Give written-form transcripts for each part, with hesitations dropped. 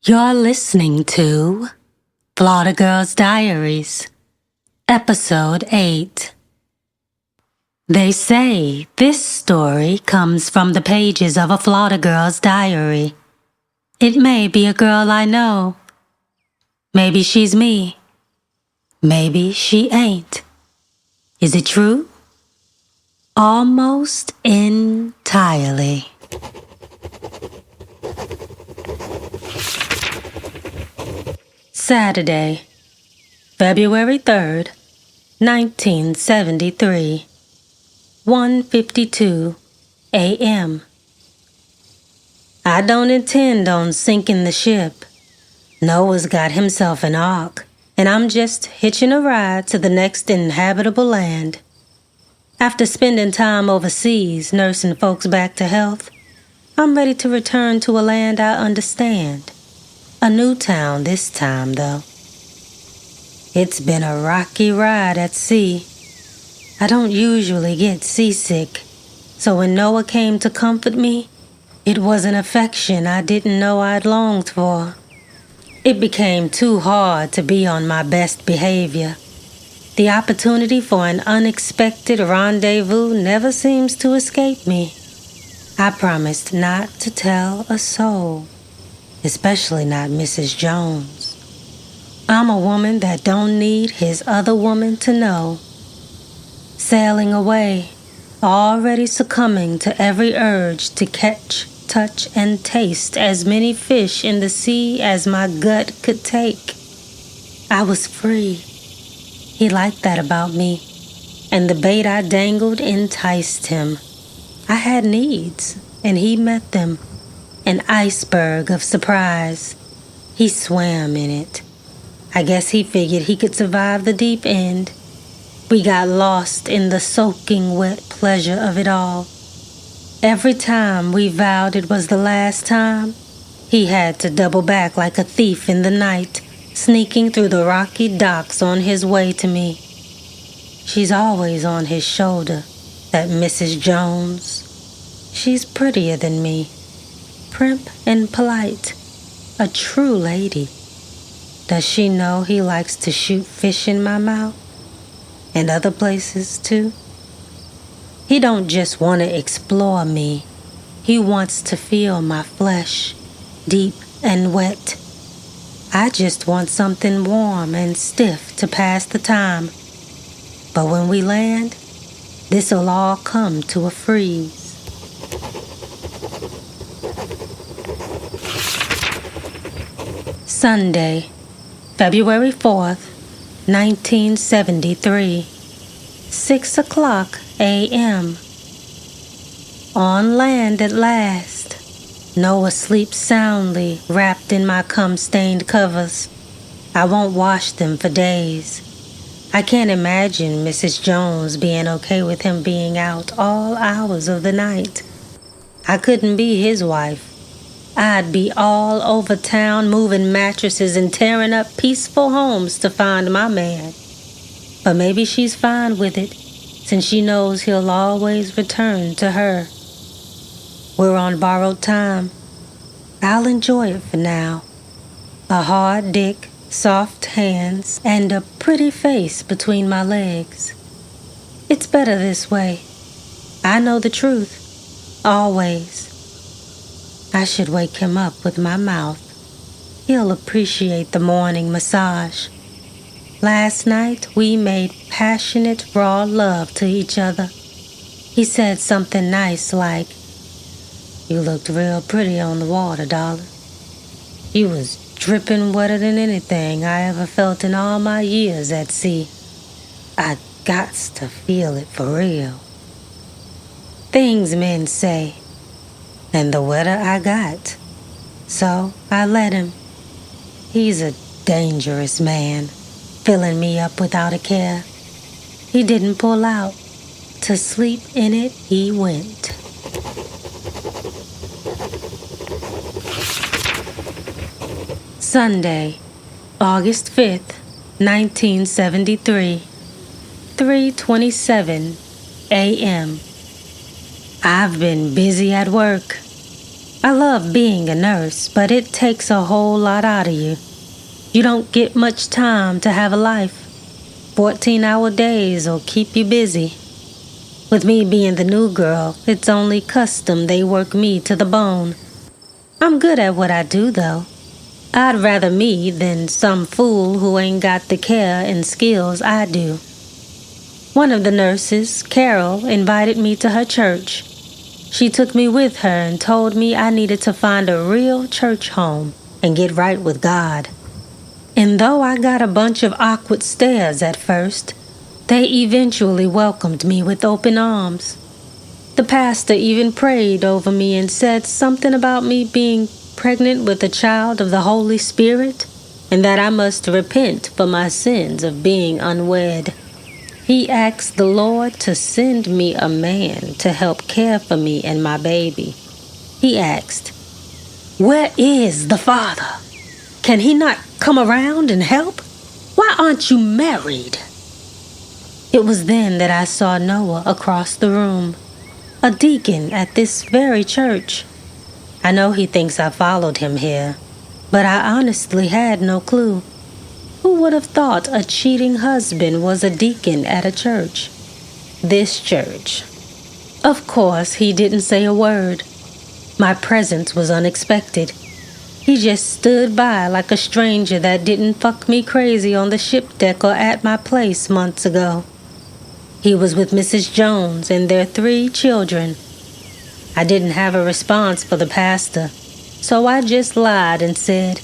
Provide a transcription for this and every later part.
You're listening to Flawda Girls Diaries, Episode 8. They say this story comes from the pages of a Flawda Girl's diary. It may be a girl I know. Maybe she's me. Maybe she ain't. Is it true? Almost entirely. Saturday, February 3rd, 1973, 1:52 a.m. I don't intend on sinking the ship. Noah's got himself an ark, and I'm just hitching a ride to the next inhabitable land. After spending time overseas nursing folks back to health, I'm ready to return to a land I understand. A new town this time, though. It's been a rocky ride at sea. I don't usually get seasick, so when Noah came to comfort me, it was an affection I didn't know I'd longed for. It became too hard to be on my best behavior. The opportunity for an unexpected rendezvous never seems to escape me. I promised not to tell a soul. Especially not Mrs. Jones. I'm a woman that don't need his other woman to know. Sailing away, already succumbing to every urge to catch, touch, and taste as many fish in the sea as my gut could take. I was free. He liked that about me, and the bait I dangled enticed him. I had needs, and he met them. An iceberg of surprise. He swam in it. I guess he figured he could survive the deep end. We got lost in the soaking wet pleasure of it all. Every time we vowed it was the last time, he had to double back like a thief in the night, sneaking through the rocky docks on his way to me. She's always on his shoulder, that Mrs. Jones. She's prettier than me. Primp and polite, a true lady. Does she know he likes to shoot fish in my mouth? And other places too? He don't just want to explore me. He wants to feel my flesh, deep and wet. I just want something warm and stiff to pass the time. But when we land, this'll all come to a freeze. Sunday, February 4th, 1973, 6 o'clock a.m. On land at last. Noah sleeps soundly, wrapped in my cum-stained covers. I won't wash them for days. I can't imagine Mrs. Jones being okay with him being out all hours of the night. I couldn't be his wife. I'd be all over town moving mattresses and tearing up peaceful homes to find my man. But maybe she's fine with it, since she knows he'll always return to her. We're on borrowed time. I'll enjoy it for now. A hard dick, soft hands, and a pretty face between my legs. It's better this way. I know the truth. Always. I should wake him up with my mouth. He'll appreciate the morning massage. Last night, we made passionate, raw love to each other. He said something nice like, "You looked real pretty on the water, darling. You was dripping wetter than anything I ever felt in all my years at sea. I gots to feel it for real." Things men say. And the wetter I got. So I let him. He's a dangerous man, filling me up without a care. He didn't pull out. To sleep in it he went. Sunday, August 5th, 1973, 3:27 a.m. I've been busy at work. I love being a nurse, but it takes a whole lot out of you. You don't get much time to have a life. 14-hour days will keep you busy. With me being the new girl, it's only custom they work me to the bone. I'm good at what I do, though. I'd rather me than some fool who ain't got the care and skills I do. One of the nurses, Carol, invited me to her church. She took me with her and told me I needed to find a real church home and get right with God. And though I got a bunch of awkward stares at first, they eventually welcomed me with open arms. The pastor even prayed over me and said something about me being pregnant with a child of the Holy Spirit, and that I must repent for my sins of being unwed. He asked the Lord to send me a man to help care for me and my baby. He asked, "Where is the Father? Can he not come around and help? Why aren't you married?" It was then that I saw Noah across the room, a deacon at this very church. I know he thinks I followed him here, but I honestly had no clue. Who would have thought a cheating husband was a deacon at a church? This church. Of course, he didn't say a word. My presence was unexpected. He just stood by like a stranger that didn't fuck me crazy on the ship deck or at my place months ago. He was with Mrs. Jones and their 3 children. I didn't have a response for the pastor, so I just lied and said,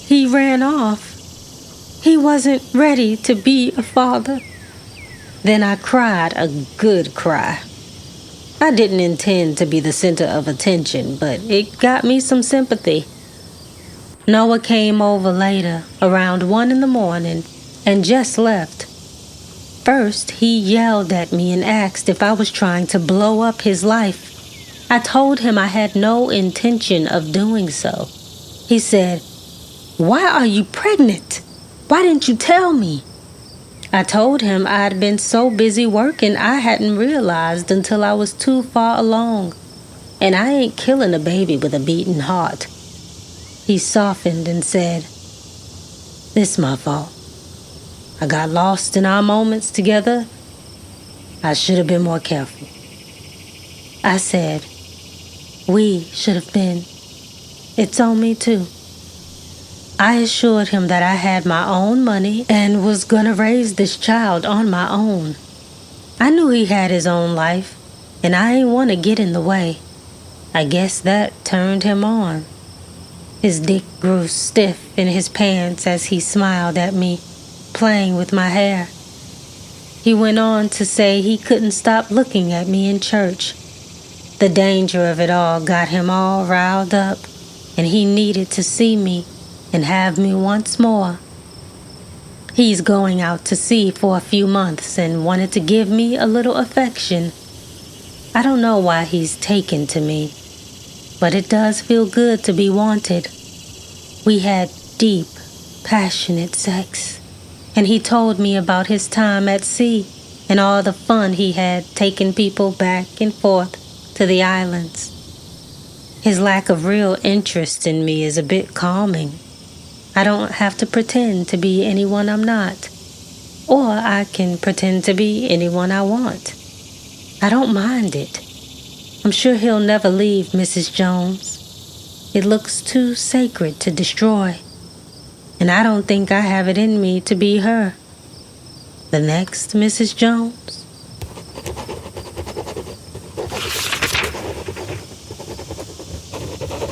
"He ran off. He wasn't ready to be a father." Then I cried a good cry. I didn't intend to be the center of attention, but it got me some sympathy. Noah came over later, around 1 in the morning, and just left. First, he yelled at me and asked if I was trying to blow up his life. I told him I had no intention of doing so. He said, "Why are you pregnant? Why didn't you tell me?" I told him I'd been so busy working I hadn't realized until I was too far along, and I ain't killing a baby with a beating heart. He softened and said, "This my fault. I got lost in our moments together. I should have been more careful." I said, "We should have been. It's on me too." I assured him that I had my own money and was gonna raise this child on my own. I knew he had his own life, and I ain't want to get in the way. I guess that turned him on. His dick grew stiff in his pants as he smiled at me, playing with my hair. He went on to say he couldn't stop looking at me in church. The danger of it all got him all riled up, and he needed to see me and have me once more. He's going out to sea for a few months and wanted to give me a little affection. I don't know why he's taken to me, but it does feel good to be wanted. We had deep, passionate sex, and he told me about his time at sea and all the fun he had taking people back and forth to the islands. His lack of real interest in me is a bit calming. I don't have to pretend to be anyone I'm not, or I can pretend to be anyone I want. I don't mind it. I'm sure he'll never leave Mrs. Jones. It looks too sacred to destroy, and I don't think I have it in me to be her. The next Mrs. Jones?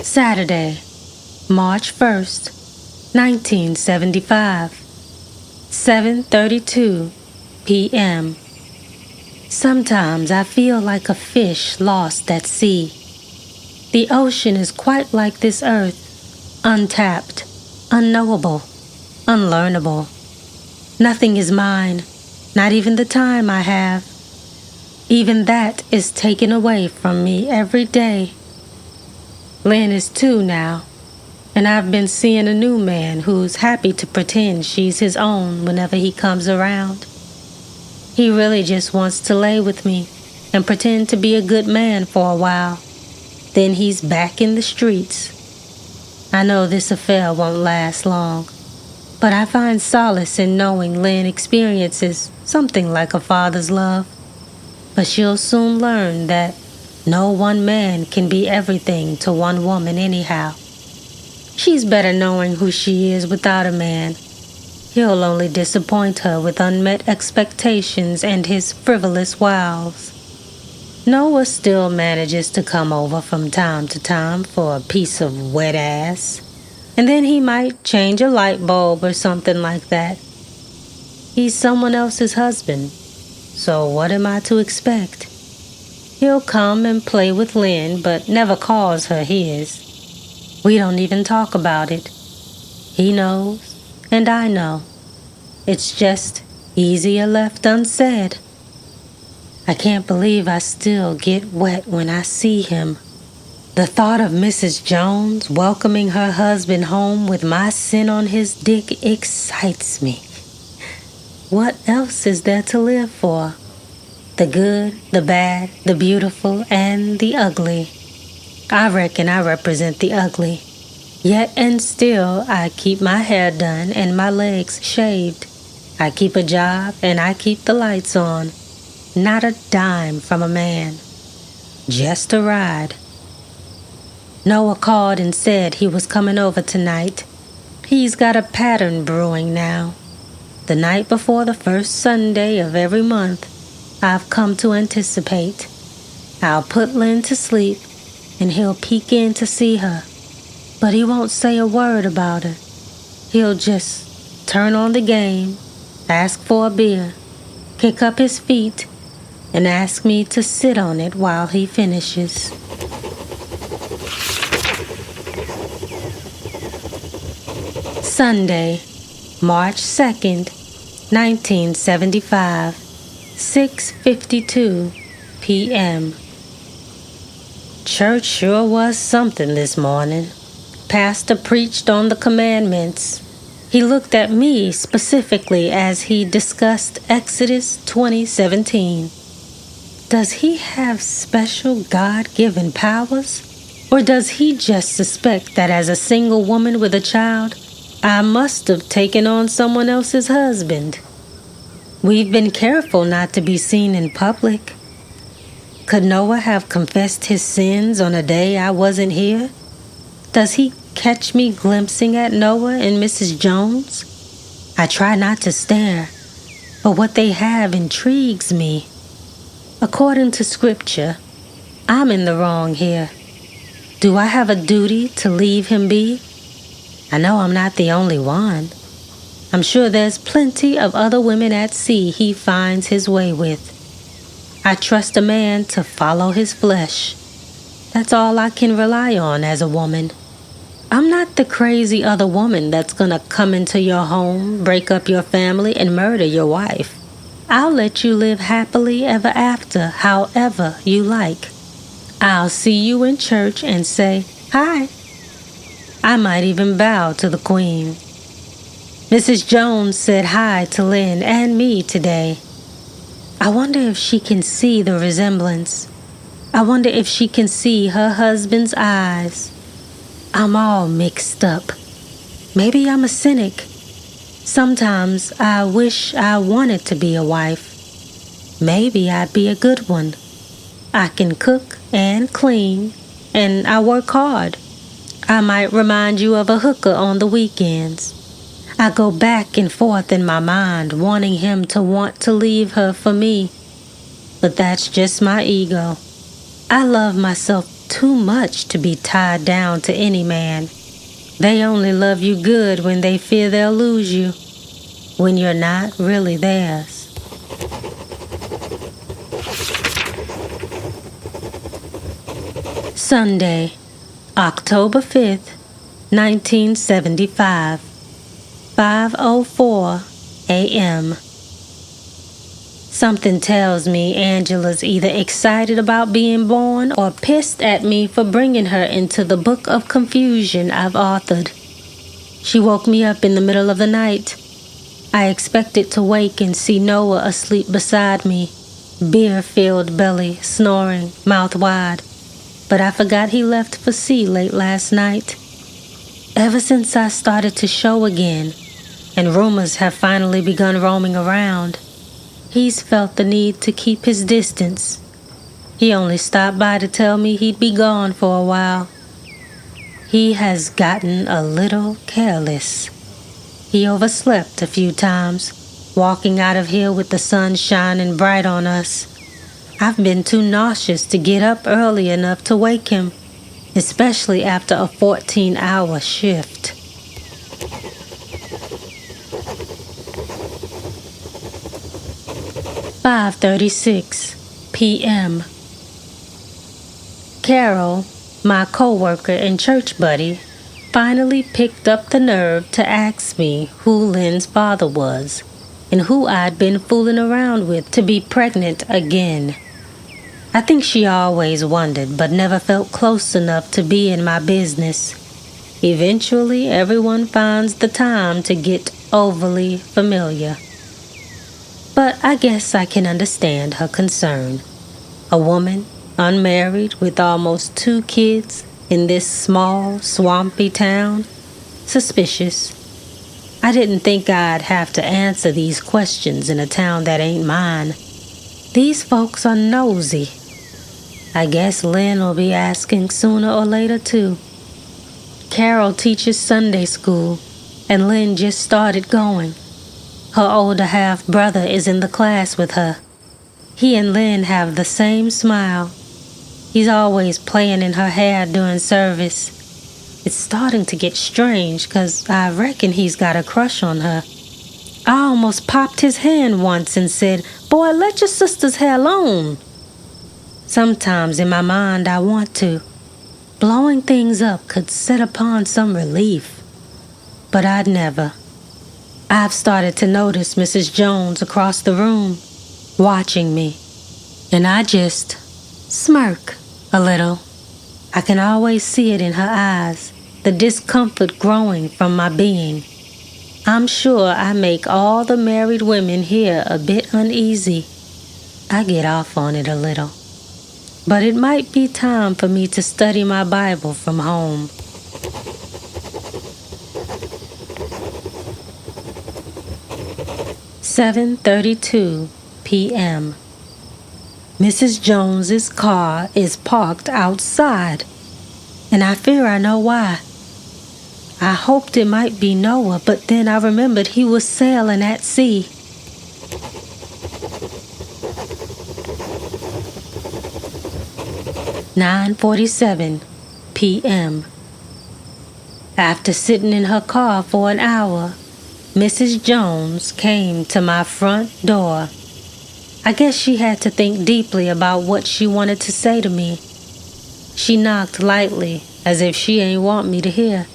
Saturday, March 1st, 1975, 7:32 p.m. Sometimes I feel like a fish lost at sea. The ocean is quite like this earth, untapped, unknowable, unlearnable. Nothing is mine, not even the time I have. Even that is taken away from me every day. Lynn is 2 now, and I've been seeing a new man who's happy to pretend she's his own whenever he comes around. He really just wants to lay with me and pretend to be a good man for a while. then he's back in the streets. I know this affair won't last long, but I find solace in knowing Lynn experiences something like a father's love. But she'll soon learn that no one man can be everything to one woman anyhow. She's better knowing who she is without a man. He'll only disappoint her with unmet expectations and his frivolous wiles. Noah still manages to come over from time to time for a piece of wet ass, and then he might change a light bulb or something like that. He's someone else's husband, so what am I to expect? He'll come and play with Lynn, but never calls her his. We don't even talk about it. He knows, and I know. It's just easier left unsaid. I can't believe I still get wet when I see him. The thought of Mrs. Jones welcoming her husband home with my sin on his dick excites me. What else is there to live for? The good, the bad, the beautiful, and the ugly. I reckon I represent the ugly. Yet and still, I keep my hair done and my legs shaved. I keep a job and I keep the lights on. Not a dime from a man. Just a ride. Noah called and said he was coming over tonight. He's got a pattern brewing now. The night before the first Sunday of every month, I've come to anticipate. I'll put Lynn to sleep, and he'll peek in to see her. But he won't say a word about her. He'll just turn on the game, ask for a beer, kick up his feet, and ask me to sit on it while he finishes. Sunday, March 2nd, 1975, 6:52 p.m. Church sure was something this morning. Pastor preached on the commandments. He looked at me specifically as he discussed Exodus 20:17. Does he have special God-given powers? Or does he just suspect that as a single woman with a child, I must have taken on someone else's husband? We've been careful not to be seen in public. Could Noah have confessed his sins on a day I wasn't here? Does he catch me glimpsing at Noah and Mrs. Jones? I try not to stare, but what they have intrigues me. According to Scripture, I'm in the wrong here. Do I have a duty to leave him be? I know I'm not the only one. I'm sure there's plenty of other women at sea he finds his way with. I trust a man to follow his flesh. That's all I can rely on as a woman. I'm not the crazy other woman that's gonna come into your home, break up your family, and murder your wife. I'll let you live happily ever after, however you like. I'll see you in church and say, hi. I might even bow to the Queen. Mrs. Jones said hi to Lynn and me today. I wonder if she can see the resemblance. I wonder if she can see her husband's eyes. I'm all mixed up. Maybe I'm a cynic. Sometimes I wish I wanted to be a wife. Maybe I'd be a good one. I can cook and clean, and I work hard. I might remind you of a hooker on the weekends. I go back and forth in my mind, wanting him to want to leave her for me. But that's just my ego. I love myself too much to be tied down to any man. They only love you good when they fear they'll lose you, when you're not really theirs. Sunday, October 5th, 1975, 5:04 a.m. Something tells me Angela's either excited about being born or pissed at me for bringing her into the book of confusion I've authored. She woke me up in the middle of the night. I expected to wake and see Noah asleep beside me, beer-filled belly, snoring, mouth wide. but I forgot he left for sea late last night. Ever since I started to show again, and rumors have finally begun roaming around, he's felt the need to keep his distance. He only stopped by to tell me he'd be gone for a while. He has gotten a little careless. He overslept a few times, walking out of here with the sun shining bright on us. I've been too nauseous to get up early enough to wake him, especially after a 14-hour shift. "5:36 p.m. Carol, my co-worker and church buddy, finally picked up the nerve to ask me who Lynn's father was and who I'd been fooling around with to be pregnant again. I think she always wondered but never felt close enough to be in my business. Eventually, everyone finds the time to get overly familiar. But I guess I can understand her concern. A woman, unmarried with almost 2 kids in this small, swampy town? Suspicious. I didn't think I'd have to answer these questions in a town that ain't mine. These folks are nosy. I guess Lynn will be asking sooner or later, too. Carol teaches Sunday school, and Lynn just started going. Her older half-brother is in the class with her. He and Lynn have the same smile. He's always playing in her hair during service. It's starting to get strange, 'cause I reckon he's got a crush on her. I almost popped his hand once and said, "Boy, let your sister's hair alone." Sometimes in my mind I want to. Blowing things up could set upon some relief. But I'd never. I've started to notice Mrs. Jones across the room, watching me. And I just smirk a little. I can always see it in her eyes, the discomfort growing from my being. I'm sure I make all the married women here a bit uneasy. I get off on it a little. But it might be time for me to study my Bible from home. "7:32 p.m. Mrs. Jones's car is parked outside, and I fear I know why. I hoped it might be Noah, but then I remembered he was sailing at sea. "9:47 p.m. After sitting in her car for an hour, Mrs. Jones came to my front door. I guess she had to think deeply about what she wanted to say to me. She knocked lightly, as if she ain't want me to hear.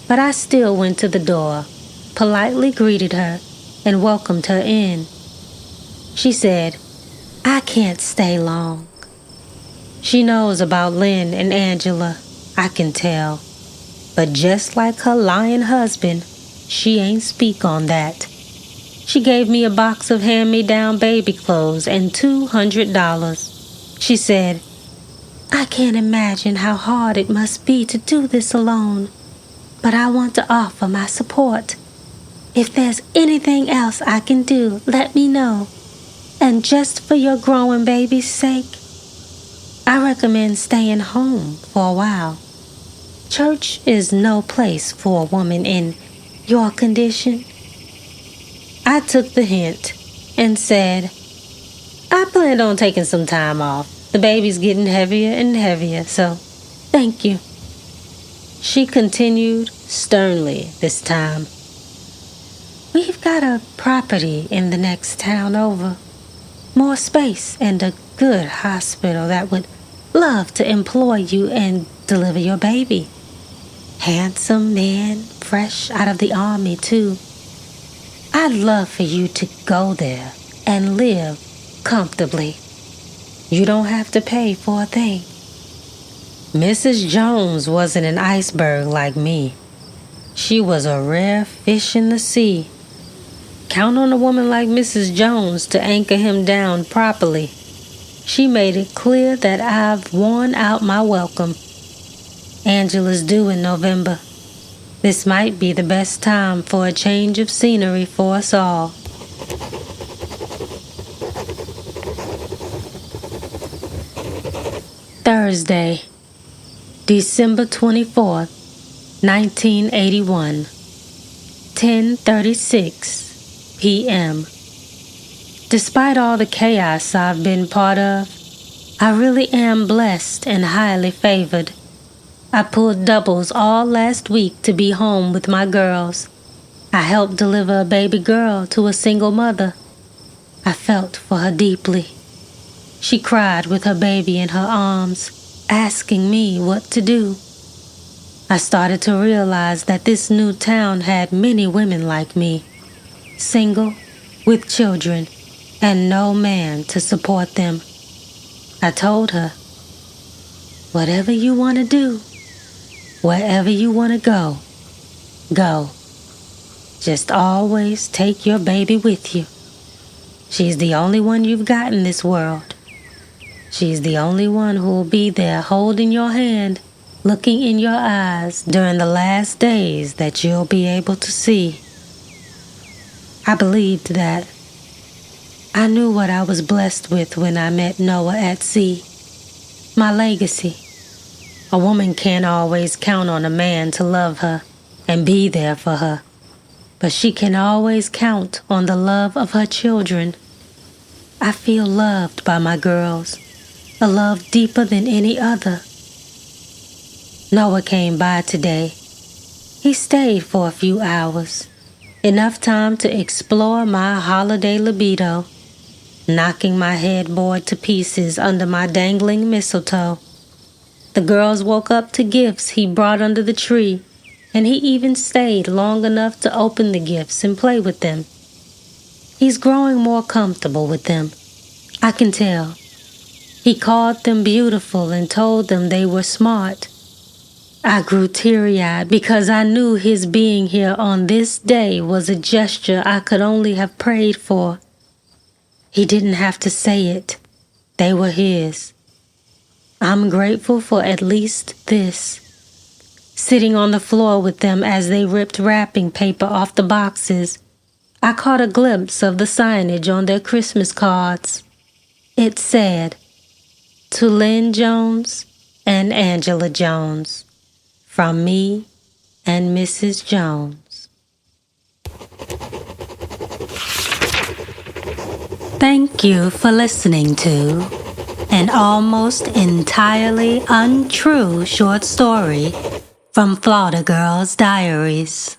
But I still went to the door, politely greeted her, and welcomed her in. She said, "I can't stay long." She knows about Lynn and Angela, I can tell. But just like her lying husband, she ain't speak on that. She gave me a box of hand-me-down baby clothes and $200. She said, "I can't imagine how hard it must be to do this alone, but I want to offer my support. If there's anything else I can do, let me know. And just for your growing baby's sake, I recommend staying home for a while. Church is no place for a woman in your condition." I took the hint and said, "I planned on taking some time off. The baby's getting heavier and heavier, so thank you." She continued sternly this time. "We've got a property in the next town over. More space and a good hospital that would love to employ you and deliver your baby. Handsome man, fresh out of the army too. I'd love for you to go there and live comfortably. You don't have to pay for a thing." Mrs. Jones wasn't an iceberg like me. She was a rare fish in the sea. Count on a woman like Mrs. Jones to anchor him down properly. She made it clear that I've worn out my welcome. Angela's due in November. This might be the best time for a change of scenery for us all. Thursday, December 24th, 1981, 10:36 p.m. Despite all the chaos I've been part of, I really am blessed and highly favored. I pulled doubles all last week to be home with my girls. I helped deliver a baby girl to a single mother. I felt for her deeply. She cried with her baby in her arms, asking me what to do. I started to realize that this new town had many women like me, single, with children, and no man to support them. I told her, whatever you want to do, wherever you want to go, go. Just always take your baby with you. She's the only one you've got in this world. She's the only one who will be there holding your hand, looking in your eyes during the last days that you'll be able to see. I believed that. I knew what I was blessed with when I met Noah at sea. My legacy. A woman can't always count on a man to love her and be there for her, but she can always count on the love of her children. I feel loved by my girls, a love deeper than any other. Noah came by today. He stayed for a few hours, enough time to explore my holiday libido, knocking my headboard to pieces under my dangling mistletoe. The girls woke up to gifts he brought under the tree, and he even stayed long enough to open the gifts and play with them. He's growing more comfortable with them. I can tell. He called them beautiful and told them they were smart. I grew teary-eyed because I knew his being here on this day was a gesture I could only have prayed for. He didn't have to say it. They were his. I'm grateful for at least this. Sitting on the floor with them as they ripped wrapping paper off the boxes, I caught a glimpse of the signage on their Christmas cards. It said, "To Lynn Jones and Angela Jones, from me and Mrs. Jones." Thank you for listening to an almost entirely untrue short story from Flawda Girls Diaries.